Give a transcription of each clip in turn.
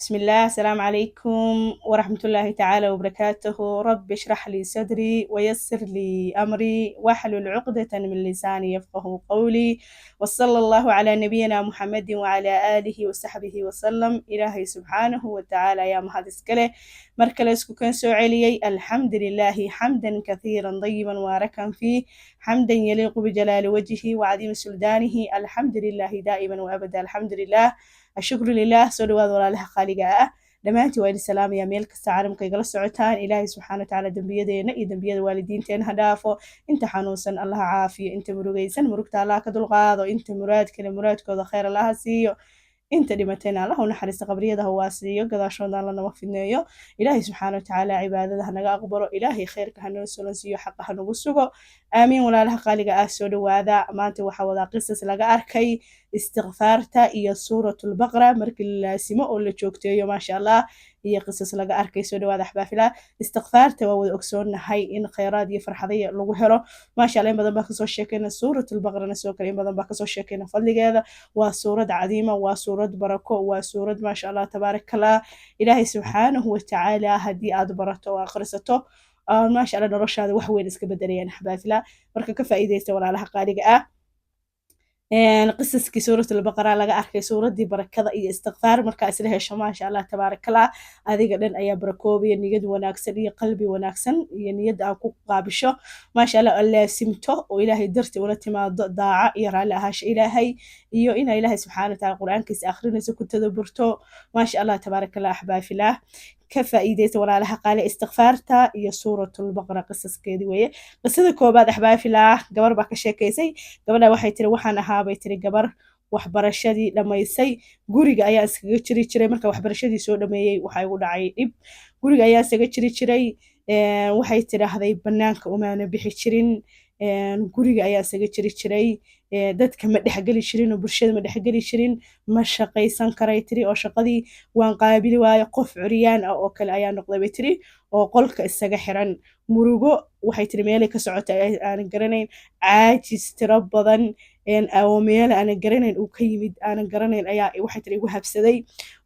بسم الله السلام عليكم ورحمة الله تعالى وبركاته. رب اشرح لي صدري ويسر لي أمري واحلل عقدة من لساني يفقه قولي، وصلى الله على نبينا محمد وعلى آله وصحبه وسلم. إلهي سبحانه وتعالى يا مهد اسكله مركل اسكو كان سوعلي الحمد لله حمدا كثيرا طيبا مباركا فيه، حمدا يليق بجلال وجهه وعظيم سلطانه. الحمد لله دائما وأبدا، الحمد لله الشكر لله. soo dhawaada walaalaha qaaliga ah dhammaantii waa idin salaamaya meel kasta caalamka igala socotaan. ilaahay subxaana watacaala dembiyadeena iyo dembiyada waalidiinteena ha dhaafo, inta xanuunsan allaha caafiyo, inta murugaysan murugta allaha ka dulqaado, inta muraadkale muraadkooda khayr allaha siiyo, inta dhimatayna allah u naxariista qabriyada ha waasiiyo, gadaashooda alla nama fidneeyo. ilaahay subxaana watacaala cibaadada ha naga aqbalo, ilaahay khayrka ha noo sulansiiyo, xaqa ha nagu sugo. aamiin. walaalaha qaaliga ah soo dhawaada. maanta waxaa wadaa qisas laga arkay istikfaarta iyo suuratulbaqara markii la laasimo oo la joogteeyo maasha allah, iyo qisas laga arkay. soo dhawaada axbaafilaa. istikfaarta waa wada ogsoonnahay in khayraad iyo farxadaya lagu helo maasha allah. in badan baa kasoo sheekayna suuratulbaqarana sidoo kale in badan baa kasoo sheekayna fadligeeda. waa suurad cadiima, waa suurad barako, waa suurad maasha allah tabaarakallah. ilaahay subxaanahu watacaala haddii aad barato oo akhrisato maasha allah noloshaada wax weyn iska bedelayaan axbaafilaa. marka ka faa'iidaysta walaalaha qaaliga ah. qisaskii suuratulbaqara laga arkay suuraddii barakada iyo istikfaar markaa isla hesho maasha allah tabaarakallah, adiga dhan ayaa barakoobiya. niyad wanaagsan iyo qalbi wanaagsan iyo niyadda aan ku qaabisho maasha allah aan laasimto oo ilaahay darti ula timaado daaca iyo raalli ahaasha ilaahay, iyo inaa ilaahay subxaana watacaala qur-aankiisa akhrinayso ku tadaburto maasha allah tabaarakallah axbaafilaah. ka faa'iidaysta walaalaha qaali istikfaarta iyo suuratulbaqara qisaskeedii weeye. qisada koobaad axbaafilaah, gabar baa ka sheekaysay. gabadha waxay tiri waxaan ahaabay tiri gabar waxbarashadii dhammaysay, guriga ayaa iskaga jiri jiray. marka waxbarashadii soo dhameeyey waxaa igu dhacay dhib, guriga ayaa iskaga jiri jiray. waxay tidhaahday banaanka umaana bixi jirin, guriga ayaa isaga jiri jiray. dadka ma dhexgeli jirin oo bulshada ma dhexgeli jirin, ma shaqaysan karay tiri, oo shaqadii waan qaabili waayo. qof curyaan ah oo kale ayaa noqday bay tiri, oo qolka isaga xiran. murugo waxay tiri meelay ka socota aanan garanayn, caajis tiro badan oo meel aanan garanayn uu ka yimid aanan garanayn ayaa waxay tiri igu habsaday.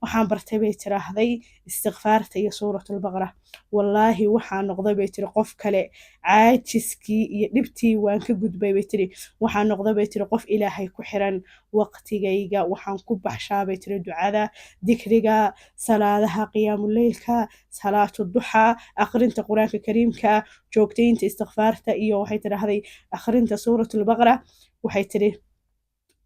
waxaan bartay bay tiraahday istikfaarta iyo suuratulbaqara. wallaahi waxaan noqday bay tiri qof kale, caajiskii iyo dhibtii waan ka gudbay bay tiri. waxaan noqday bay tiri qof ilaahay ku xiran. waqtigayga waxaan ku baxshaa bay tiri ducada, dikriga, salaadaha qiyaamuleylka, salaatu duxaa, akhrinta qur-aanka kariimka, joogtaynta istikfaarta iyo waxay tidhaahday akhrinta suuratulbaqara. waxay tiri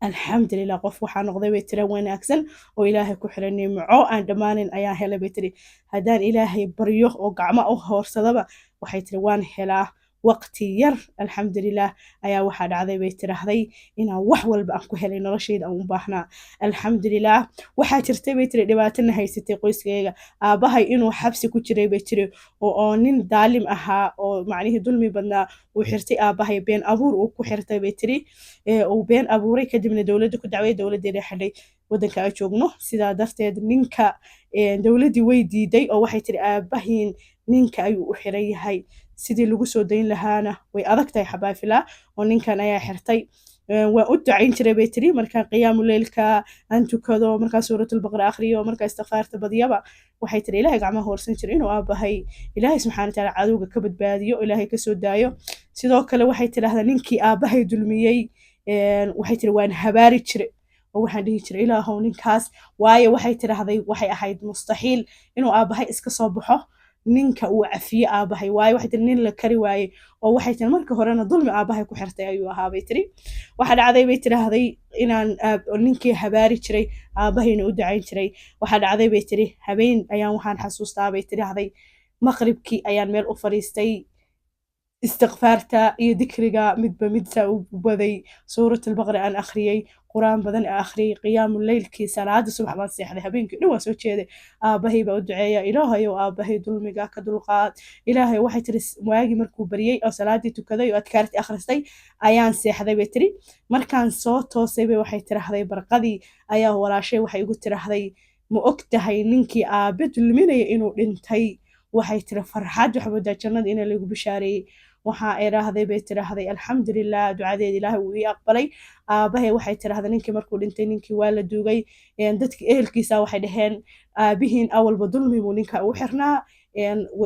alxamdulilah qof waxaa noqday bay tiri wanaagsan oo ilaahay ku xiran. nimco aan dhammaanin ayaan helay bay tiri. haddaan ilaahay baryo oo gacmo u hoorsadaba waxay tiri waan helaa. waqti yar alxamdulilah ayaa waxaa dhacday bay tiraahday inaan wax walba aan ku helay noloshayda aan u baahnaa. alxamdulilah. waxaa jirtay bay tiri dhibaatana haysatay qoyskayga, aabbahay inuu xabsi ku jiray bay tiri, oo nin daalim ahaa oo macnihii dulmi badnaa uu xirtay aabbahay, been abuur uu ku xirtay bay tiri. uu been abuuray kadibna dowladda ku dacway, dowladdeena xidhay waddanka aan joogno. sidaa darteed ninka dowladdii way diiday oo waxay tiri aabbahiin ninka ayuu u xiran yahay, sidii lagu soo dayn lahaana way adag tahay xabaafilaa, oo ninkan ayaa xirtay. waan u ducayn jiray bay tiri markaan qiyaamuleylka aan tukado, markaan suuratulbaqara akhriyo, markaan istikfaarta badiyaba waxay tiri ilaahay gacmaha hoorsan jiray inuu aabbahay ilaahay subxaana watacaala cadowga ka badbaadiyo, ilaahay kasoo daayo. sidoo kale waxay tidhaahdaa ninkii aabbahay dulmiyey waxay tiri waan habaari jiray oo waxaan dhihi jiray ilaahow ninkaas, waayo waxay tidhaahday waxay ahayd mustaxiil inuu aabbahay iska soo baxo ninka uu cafiye aabbahay, waayo waxay tiri nin la kari waaye, oo waxay tiri marka horena dulmi aabbahay ku xirtay ayuu ahaa bay tiri. waxaa dhacday bay tiraahday inaan ninkii habaari jiray aabbahayna u ducayn jiray. waxaa dhacday bay tiri habeen ayaan waxaan xasuustaa bay tiraahday maqribkii ayaan meel u fadhiistay, istikfaarta iyo dikriga midba midsa u baday, suuratulbaqara aan akhriyey, qur-aan badan aan akhriyey, qiyaamuleylkii salaada subax baan seexday, habeenkii dhan waan soo jeeday. aabbahay baa u duceeya ilaahayow aabbahay dulmiga ka dulqaad. ilaahay waxay tiri waagii markuu baryey oo salaadii tukaday oo adkaartii akhristay ayaan seexday bay tiri. markaan soo toosay bay waxay tiraahday barqadii ayaa walaashay waxay igu tiraahday ma og tahay ninkii aabe dulminaya inuu dhintay. waxay tiri farxad waxa moodaa jannada in lagu bishaareeyay. waxaa idhaahday bay tiraahday alxamdulilah ducadeeda ilaahay wuu ii aqbalay aabahay waxay tiraahday ninkii markuu dhintay ninkii waa la duugay dadkii ehelkiisa waxay dhaheen aabihiin awalba dulmi buu ninka ugu xirnaa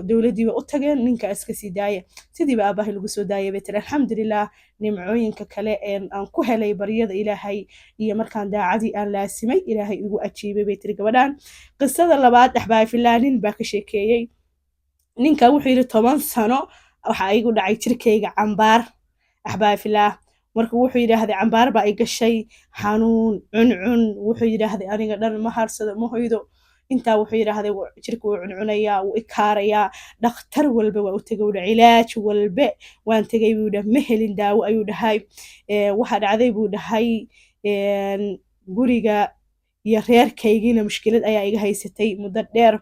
dowladdiiba u tageen ninka iska sii daaya sidiiba aabahay lagu soo daayay bay tiri alxamdulilah nimcooyinka kale aan ku helay baryada ilaahay iyo markaan daacadii aan laasimay ilaahay igu ajiibay bay tiri gabadhan qisada labaad axbaafilaa nin baa ka sheekeeyey ninka wuxuu yidhi 10 sano waxaa igu dhacay jirkayga cambaar axbaafilaa marka wuxuu yidhaahday cambaar baa i gashay xanuun cuncun wuxuu yidhaahday aniga dhan ma harsado ma hoydo intaa wuxuu yidhaahday jirka wuu cuncunayaa wuu ikaarayaa dhakhtar walba waa u tegay wuudha cilaaj walbe waan tegay buu dhahay ma helin daawo ayuu dhahay waxaa dhacday buu dhahay guriga iyo reerkaygiina mushkilad ayaa iga haysatay muddo dheer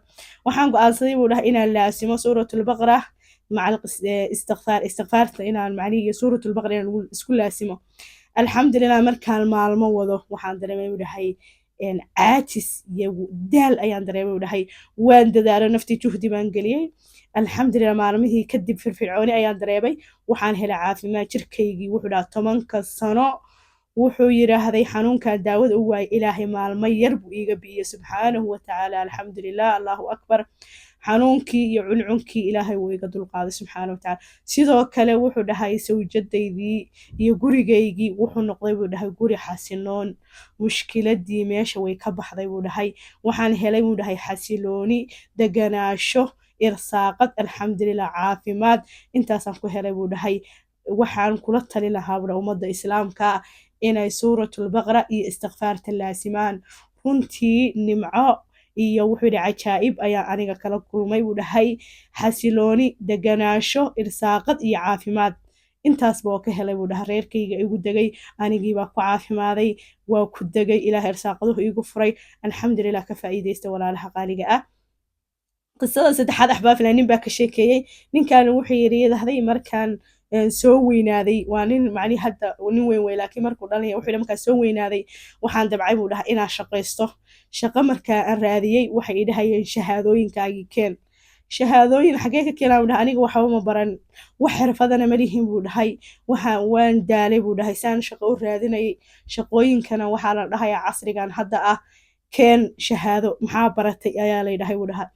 waxaan go'aansaday buu dhahay inaan laasimo suuratulbaqara maca istikfaarta inaan macnihi suuratulbaqara inaan isku laasimo alxamdulilah markaan maalmo wado waxaan dareemay buu dhahay caajis iyo daal ayaan dareemay buu dhahay waan dadaalo naftii juhdi baan geliyey alxamdulilah maalmihii kadib firfircooni ayaan dareemay waxaan helay caafimaad jirkaygii wuxuu dhaha 10 sano wuxuu yidhaahday xanuunkan daawada u waayay ilaahay maalmo yar buu iiga bi'iyey subxaanahu watacaala alxamdulilah allahu akbar xanuunkii iyo cuncunkii ilaahay wuu iga dulqaaday subxaanahu watacaala sidoo kale wuxuu dhahay sawjadaydii iyo gurigaygii wuxuu noqday buu dhahay guri xasiloon mushkiladii meesha way ka baxday buu dhahay waxaan helay buu dhahay xasilooni deganaasho irsaaqad alxamdulilah caafimaad intaasaan ku helay buu dhahay waxaan kula tali lahaa budha ummadda islaamka inay suuratulbaqara iyo istikfaarta laasimaan runtii nimco iyo wuxuu yidhi cajaa'ib ayaa aniga kala kulmay buu dhahay xasilooni deganaasho irsaaqad iyo caafimaad intaasba oo ka helay buu dhahay reerkayga igu degay anigiibaa ku caafimaaday waa ku degay ilaahay irsaaqaduhu igu furay alxamdulilah ka faa'iidaysta walaalaha qaaliga ah qisada saddexaad axbaafilaa nin baa ka sheekeeyey ninkan wuxuu yidhi markaan soo weynaaday waa nin macni hadda nin weyn wey laakiin markuu dhalanya wuxuu markaa soo weynaaday waxaan dabcay buu dhahay inaan shaqaysto shaqo markaa aan raadiyey waxay i dhahayeen shahaadooyinkaagii keen shahaadooyin xagee ka keenaa buu dhahay aniga waxba ma baran wax xirfadana ma lihin buu dhahay waan daalay buu dhahay saan shaqo u raadinayay shaqooyinkana waxaa la dhahayaa casrigan hadda ah keen shahaado maxaa baratay ayaa lay dhahay buu dhahay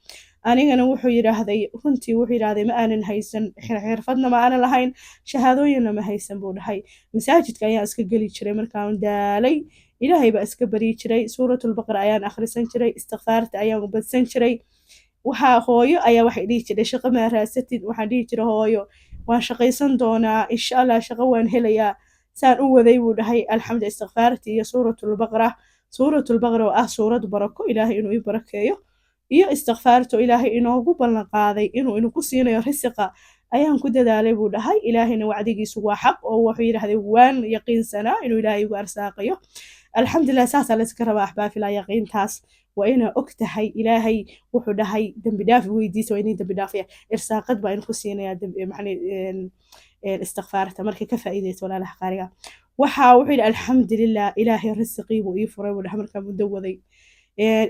anigana wuxuu yidhaahday runtii wuxuu yidhaahday ma aanan haysan xirfadna ma aanan lahayn shahaadooyinna ma haysan buu dhahay masaajidka ayaan iska geli jiray markaan daalay ilaahay baa iska bari jiray suuratulbaqara ayaan akhrisan jiray istikfaarta ayaan badsan jiray waxaa hooyo ayaa waxay dhihi jiray shaqo maa raasatid waxaan dhihi jiray hooyo waan shaqaysan doonaa insha allah shaqo waan helayaa saan u waday buu dhahay alxamdu istikfaarta iyo suuratulbaqara oo ah suurad barako ilaahay inuu ii barakeeyo iyo istikfaarto ilaahay inoogu ballan qaaday inuu inagu siinayo risiqa ayaan ku dadaalay buu dhahay ilaahayna wacdigiisu waa xaq oo wuxuu yidhaahday waan yaqiinsanaa inuu ilaahay igu arsaaqayo alxamdulilah saasaa layska rabaa axbaafilaa yaqiintaas waa inaa og tahay ilaahay wuxuu dhahay dembi dhaaf weydiisa waa inay dembi dhaafaya irsaaqad baa inku siinaya istikfaarta markay ka faa'iidayso walaalaha qaariga wuxuu yidhi alxamdulilah ilaahay risiqii buu ii furay buu dhahay markaa muddo waday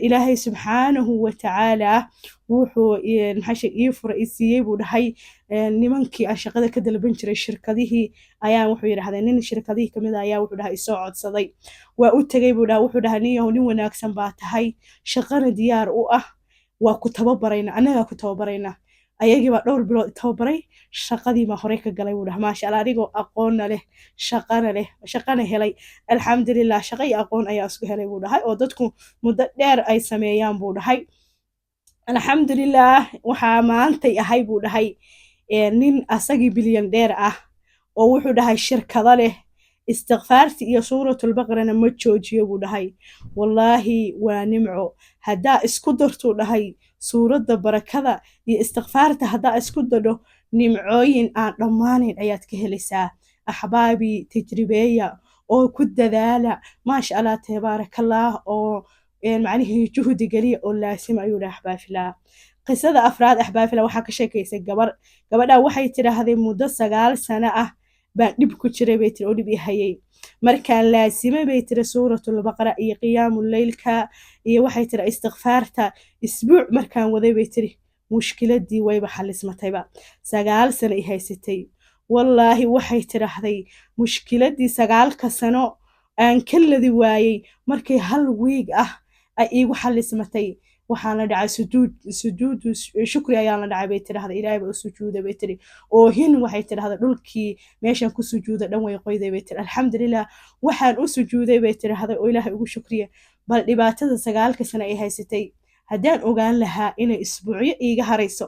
ilaahay subxaanahu watacaala wuxuu ii furay ii siiyey buu dhahay nimankii aan shaqada ka dalban jiray shirkadihii ayaan wuxuu yidhahday nin shirkadihii kamid a ayaa wuxuu dhahay isoo codsaday waa u tegay buu dhahay wuxuu dhahay ninyahow nin wanaagsan baa tahay shaqana diyaar u ah waa ku tababarayna annagaa ku tababarayna ayagiibaa dhowr bilood tababaray shaqadiibaa horey ka galay buu dhahay maasha allah anigoo aqoonna leh shaqana helay alxamdulilah shaqa iyo aqoon ayaa isku helay buu dhahay oo dadku muddo dheer ay sameeyaan buu dhahay alxamdulilah waxaa maantay ahay buu dhahay nin asagii bilyan dheer ah oo wuxuu dhahay shirkado leh istikfaarti iyo suuratulbaqarana ma joojiyo buu dhahay wallaahi waa nimco haddaa isku dartuu dhahay suuradda barakada iyo istikfaarta haddaa isku dadho nimcooyin aan dhammaanayn ayaad ka helaysaa axbaabii tajribeeya oo ku dadaala maasha allah tabaarakallah oo macnihii juhdi geliya oo laasima ayuu dhahay axbaafillah qisada afraad axbaafillah waxaa ka sheekaysay gabadhaa waxay tidhaahday muddo 9 sano ah baan dhib ku jiray bay tiri oo dhib i hayay markaan laasimay bay tiri suuratulbaqara iyo qiyaamuleylka iyo waxay tiri istikfaarta isbuuc markaan waday bay tiri mushkiladii wayba xalismatayba 9 sano i haysatay wallaahi waxay tidhaahday mushkiladii 9 sano aan ka ladi waayey markay hal wiig ah ay iigu xalismatay waxaan la dhacay sujuudu shukri ayaan la dhacay bay tidhaahday ilaahay baa u sujuuday bay tiri oohin waxay tidhaahday dhulkii meeshaan ku sujuuda dhan way qoyday bay tiri alxamdulilah waxaan u sujuuday bay tidhaahday oo ilaahay ugu shukriya bal dhibaatada 9 sano ay haysatay haddaan ogaan lahaa inay isbuucyo iiga harayso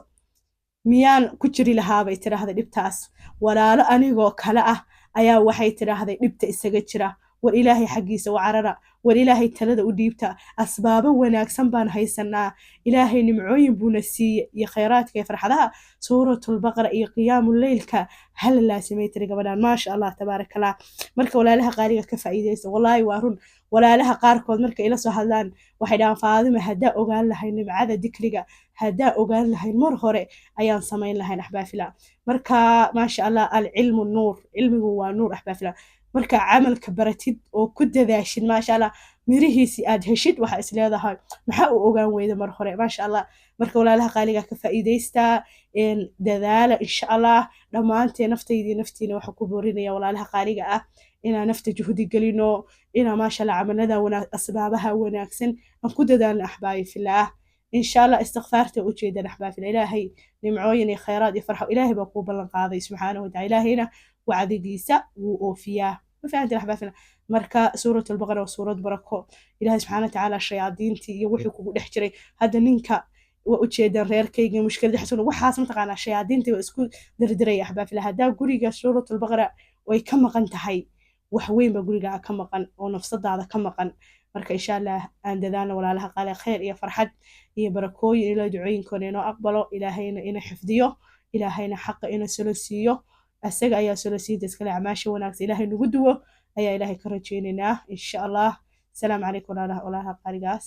miyaan ku jiri lahaa bay tidhaahday dhibtaas walaalo anigoo kale ah ayaa waxay tidhaahday dhibta isaga jira war ilaahay xaggiisa u carara war ilaahay talada u dhiibta asbaabo wanaagsan baan haysanaa ilaahay nimcooyin buuna siiye iyo khayraadka iyo farxadaha suuratulbaqara iyo qiyaamuleylka hala laasimay tiri gabadhaan maasha allah tabaarakallah marka walaalaha qaaliga ka faa'iidaysta wallaahi waa run walaalaha qaarkood marka ila soo hadlaan waxay dhahaan faadima haddaa ogaan lahayn nimcada dikriga haddaa ogaan lahayn mar hore ayaan samayn lahayn axbaafila marka maasha allah alcilmu nuur cilmigu waa nuur axbaafila marka camalka baratid oo ku dadaashid maasha allah mirihiisi aad heshid waxaa is leedahay maxaa u ogaan weyda mar hore maasha allah marka walaalaha qaaliga ka faa'iidaystaa dadaala insha allah dhammaantee naftaydii naftiina waxaa ku boorinaya walaalaha qaaliga ah inaan nafta juhdi gelino inaan maasha allah camalada asbaabaha wanaagsan aan ku dadaalno axbaabi filaah insha allah istikfaarta u jeedan axbaabi filah ilaahay nimcooyin iyo khayraad iyo farxo ilaahay baa kuu ballan qaaday subxaanahu wataala ilaahayna wacdigiisa wuu oofiyaa ma fahantin axbaabi filah marka suuratulbaqara waa suurad barako ilaahay subxaana watacaala shayaadiintii iyo wixii kugu dhex jiray hadda ninka waa ujeedaan reerkayga mushkilada xasun waxaas mataqaanaa shayaadiintii waa isku dirdiraya axbaabi filah haddaa guriga suuratulbaqara way ka maqan tahay wax weyn baa gurigaa ka maqan oo nafsadaada ka maqan marka insha allah aan dadaalno walaalaha qaale khayr iyo farxad iyo barakooyin ilo ducooyinkoona inoo aqbalo ilaahayna ina xifdiyo ilaahayna xaqa ina solo siiyo asaga ayaa solo siida iskale acmaasha wanaagsan ilaahay nagu duwo ayaa ilaahay ka rajaynaynaa insha allah asalaamu calaykum walaalaha qaaligaas